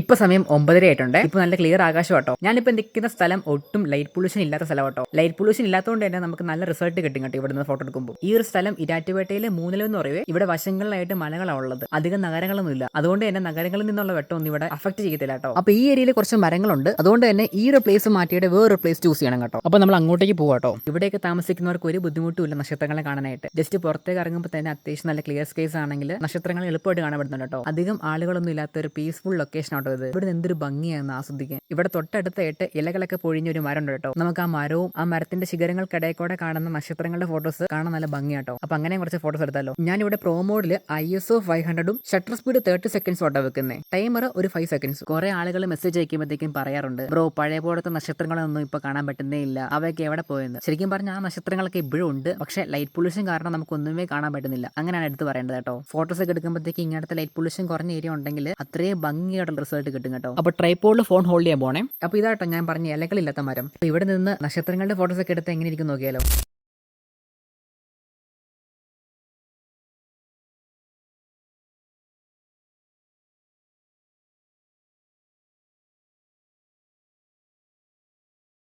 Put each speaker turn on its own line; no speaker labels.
ഇപ്പൊ സമയം 9:30 ആയിട്ടുണ്ട്. ഇപ്പൊ നല്ല ക്ലിയർ ആകാശം കേട്ടോ. ഞാനിപ്പോ നിൽക്കുന്ന സ്ഥലം ഒട്ടും ലൈറ്റ് പൊല്യൂഷൻ ഇല്ലാത്ത സ്ഥലം കേട്ടോ. ലൈറ്റ് പൊല്യൂഷൻ ഇല്ലാത്തതുകൊണ്ട് തന്നെ നമുക്ക് നല്ല റിസൾട്ട് കിട്ടും കേട്ടോ ഇവിടെ നിന്ന് ഫോട്ടോ എടുക്കുമ്പോൾ. ഈ ഒരു സ്ഥലം ഇരാറ്റുപേട്ടയിലെ മൂന്നിലം എന്ന് പറയുന്നത് ഇവിടെ വശങ്ങളിലായിട്ട് മലകളാണ് ഉള്ളത്. അധികം നഗരങ്ങളൊന്നും ഇല്ല. അതുകൊണ്ട് തന്നെ നഗരങ്ങളിൽ നിന്നുള്ള വെട്ടമൊന്നും ഇവിടെ അഫക്ട് ചെയ്യത്തില്ല കേട്ടോ. അപ്പൊ ഈ ഏരിയയിൽ കുറച്ച് മരങ്ങളുണ്ട്. അതുകൊണ്ട് തന്നെ ഈ ഒരു പ്ലേസ് മാറ്റിയിട്ട് വേറൊരു പ്ലേസ് ചൂസ് ചെയ്യണം കേട്ടോ. അപ്പൊ നമ്മൾ അങ്ങോട്ടേക്ക് പോവാം കേട്ടോ. ഇവിടെയൊക്കെ താമസിക്കുന്നവർക്ക് ഒരു ബുദ്ധിമുട്ടും ഇല്ല നക്ഷത്രങ്ങളെ കാണാനായിട്ട്. ജസ്റ്റ് പുറത്തേക്ക് ഇറങ്ങുമ്പോൾ തന്നെ അത്യാവശ്യം നല്ല ക്ലിയർ സ്പേസ് ആണെങ്കിൽ നക്ഷത്രങ്ങൾ എളുപ്പമായിട്ട് കാണപ്പെടുന്നുണ്ട് കേട്ടോ. അധികം ആളുകളൊന്നും ഇല്ലാത്ത ഒരു പീസ്ഫുൾ ലൊക്കേഷൻ ആട്ടോ ഇത്. ഇവിടെ എന്തൊരു ഭംഗിയാണെന്ന് ആസ്വദിക്കാൻ. ഇവിടെ തൊട്ടടുത്തായിട്ട് ഇലകളൊക്കെ പൊഴിഞ്ഞ ഒരു മരം ഉണ്ട് കേട്ടോ. നമുക്ക് ആ മരവും ആ മരത്തിന്റെ ശിഖരങ്ങൾക്കിടയിൽ കൂടെ കാണുന്ന നക്ഷത്രങ്ങളുടെ ഫോട്ടോസ് കാണാൻ നല്ല ഭംഗിയാട്ടോ. അപ്പൊ അങ്ങനെ കുറച്ച് ഫോട്ടോസ് എടുത്താലോ. ഞാനിവിടെ പ്രോ മോഡിൽ ISO 500 shutter speed 30 seconds photo വെക്കുന്നത്. ടൈമർ ഒരു 5 സെക്കൻഡ്സ്. കുറെ ആളുകൾ മെസ്സേജ് അയക്കുമ്പോഴത്തേക്കും പറയാറുണ്ട്, ബ്രോ പഴയ പോലത്തെ നക്ഷത്രങ്ങളൊന്നും ഇപ്പൊ കാണാൻ പറ്റുന്നേ ഇല്ല, അവയൊക്കെ എവിടെ പോയെന്ന്. ശരിക്കും പറഞ്ഞാൽ ആ നക്ഷത്രങ്ങളൊക്കെ ഇപ്പോഴും ഉണ്ട്. പക്ഷേ ലൈറ്റ് പൊല്യൂഷൻ കാരണം നമുക്ക് ഒന്നുമേ കാണാൻ പറ്റുന്നില്ല. അങ്ങനെയാണ് എടുത്ത് പറയേണ്ടത് കേട്ടോ. ഫോട്ടോസ് ഒക്കെ എടുക്കുമ്പോഴത്തേക്ക് ഇങ്ങനത്തെ ലൈറ്റ് പൊല്യൂഷൻ കുറഞ്ഞ ഏരിയ ഉണ്ടെങ്കിൽ അത്രയും ഭംഗിയായിട്ടുള്ള റിസൾട്ട് കിട്ടും കേട്ടോ. അപ്പൊ ട്രൈപോഡിൽ ഫോൺ ഹോൾഡ് ചെയ്യാൻ പോണേ. അപ്പൊ ഇതാട്ടോ ഞാൻ പറഞ്ഞ ഇലകളില്ലാത്ത മരം. അപ്പൊ ഇവിടെ നിന്ന് നക്ഷത്രങ്ങളുടെ ഫോട്ടോസ് ഒക്കെ എടുത്ത് എങ്ങനെ ഇരിക്കും നോക്കിയാലോ.